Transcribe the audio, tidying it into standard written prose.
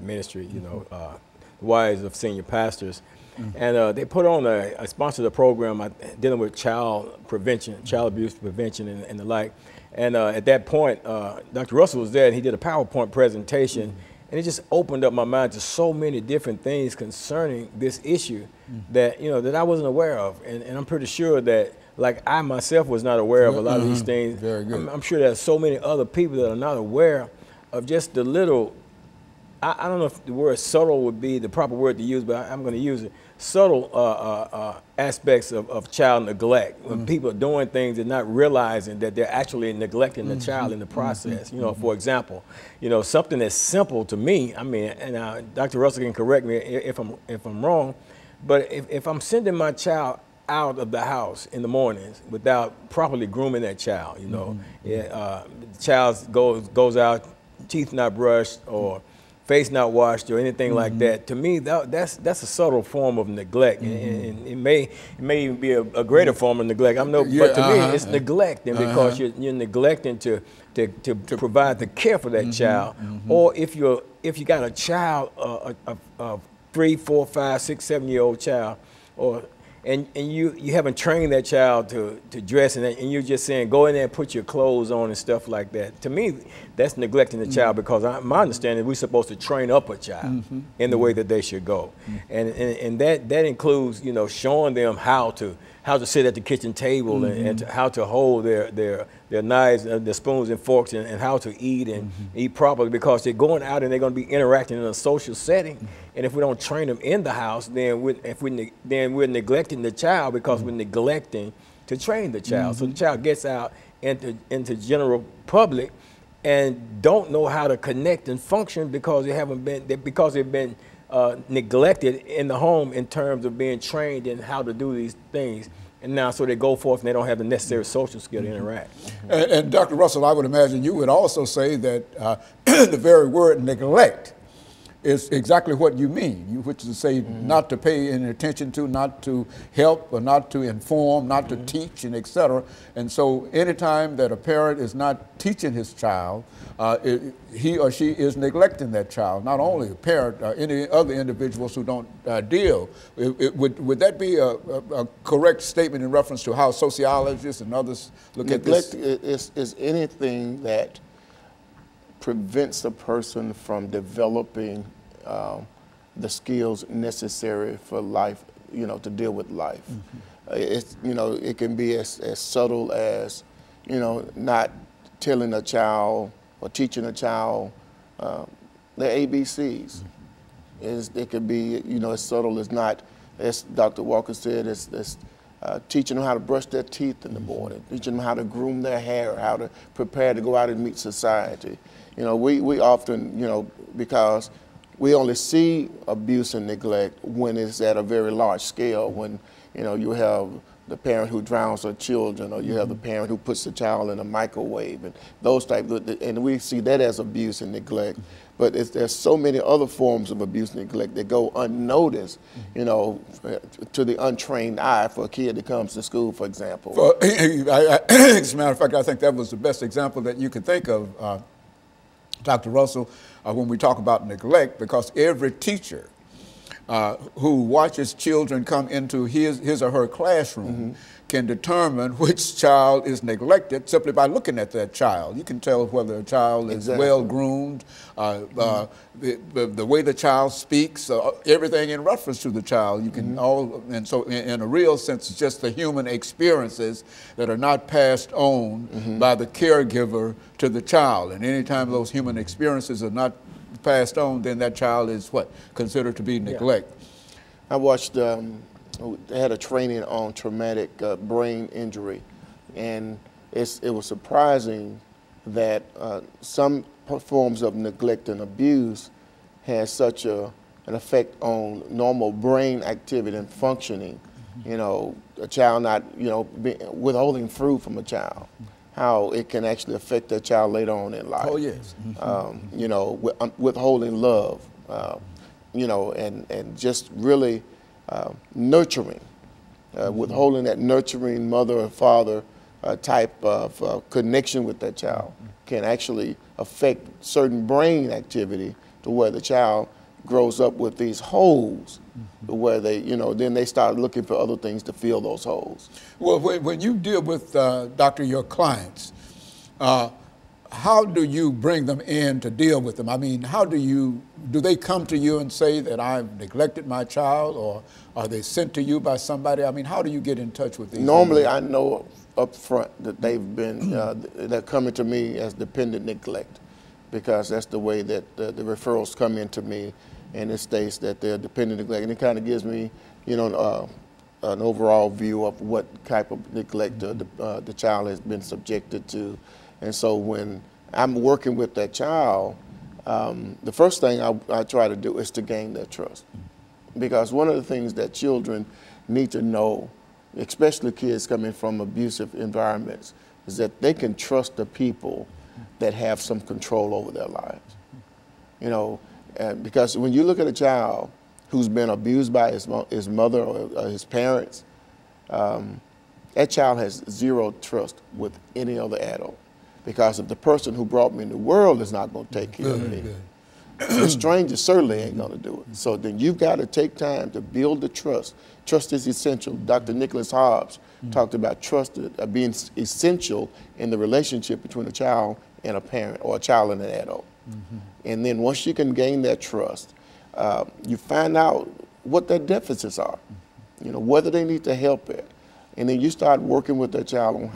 ministry, you know, the wives of senior pastors. And they put on I sponsored a program dealing with child prevention, child abuse prevention and the like. And at that point, Dr. Russell was there and he did a PowerPoint presentation and it just opened up my mind to so many different things concerning this issue that, you know, that I wasn't aware of. And I'm pretty sure that, like, I myself was not aware of a lot of these things. Very good. I'm sure there's so many other people that are not aware of just the little, I don't know if the word subtle would be the proper word to use, but I'm going to use it. Subtle aspects of child neglect, when people are doing things and not realizing that they're actually neglecting the child in the process. You know, for example, you know, something that's simple to me, I mean, and Dr. Russell can correct me if I'm wrong, but if I'm sending my child out of the house in the mornings without properly grooming that child, you know, the child goes out, teeth not brushed or face not washed or anything like that. To me, that's a subtle form of neglect, and it may even be a greater form of neglect. But to me, it's neglecting because you're neglecting to provide the care for that child. Or if you got a child, a 3, 4, 5, 6, 7-year-old child, and you haven't trained that child to dress, and you're just saying, go in there and put your clothes on and stuff like that. To me, that's neglecting the child, because my understanding is we're supposed to train up a child in the way that they should go. And that includes, you know, showing them how to sit at the kitchen table and how to hold their knives, their spoons and forks, and how to eat and eat properly, because they're going out and they're going to be interacting in a social setting. And if we don't train them in the house, then we're neglecting the child, because we're neglecting to train the child. So the child gets out into general public and don't know how to connect and function because they've been neglected in the home in terms of being trained in how to do these things. And now, so they go forth and they don't have the necessary social skill to interact. And Dr. Russell, I would imagine you would also say that the very word neglect is exactly what you mean, which is to say not to pay any attention to, not to help, or not to inform, not to teach, and et cetera. And so anytime that a parent is not teaching his child, he or she is neglecting that child, not only a parent, any other individuals who don't deal. Would that be a correct statement in reference to how sociologists and others look at this? Neglect is anything that prevents a person from developing the skills necessary for life, you know, to deal with life. It's, you know, it can be as subtle as, you know, not telling a child or teaching a child their ABCs. It could be, you know, as subtle as not, as Dr. Walker said, it's teaching them how to brush their teeth in the morning, teaching them how to groom their hair, how to prepare to go out and meet society. You know, we often, you know, because we only see abuse and neglect when it's at a very large scale, when, you know, you have the parent who drowns her children, or you have the parent who puts the child in a microwave, and those types of, and we see that as abuse and neglect. But there's so many other forms of abuse and neglect that go unnoticed, you know, to the untrained eye for a kid that comes to school, for example. As a matter of fact, I think that was the best example that you could think of, Dr. Russell, when we talk about neglect, because every teacher who watches children come into his or her classroom can determine which child is neglected simply by looking at that child. You can tell whether a child is well groomed, the way the child speaks, everything in reference to the child. You can and so in a real sense, it's just the human experiences that are not passed on by the caregiver to the child. And anytime those human experiences are not passed on, then that child is what? Considered to be neglect. I watched, they had a training on traumatic brain injury, and it was surprising that some forms of neglect and abuse has such an effect on normal brain activity and functioning. You know, a child not, you know, withholding fruit from a child, how it can actually affect a child later on in life. Oh, yes. You know, withholding love, you know, and just really nurturing, withholding that nurturing mother or father type of connection with that child can actually affect certain brain activity to where the child grows up with these holes, where they, then they start looking for other things to fill those holes. Well, when you deal with, Doctor, your clients, how do you bring them in to deal with them? I mean, do they come to you and say that I've neglected my child, or are they sent to you by somebody? I mean, how do you get in touch with these? Normally, I know up front that they've been, they're coming to me as dependent neglect, because that's the way that the referrals come into me, and it states that they're dependent neglect, and it kind of gives me, an overall view of what type of neglect the child has been subjected to. And so when I'm working with that child, the first thing I try to do is to gain their trust. Because one of the things that children need to know, especially kids coming from abusive environments, is that they can trust the people that have some control over their lives. Because when you look at a child who's been abused by his mother or his parents, that child has zero trust with any other adult. Because if the person who brought me in the world is not going to take care of me, the stranger certainly ain't going to do it. So then you've got to take time to build the trust. Trust is essential. Dr. Nicholas Hobbs talked about trust being essential in the relationship between a child and a parent, or a child and an adult. And then once you can gain that trust, you find out what their deficits are, whether they need to help it. And then you start working with that child on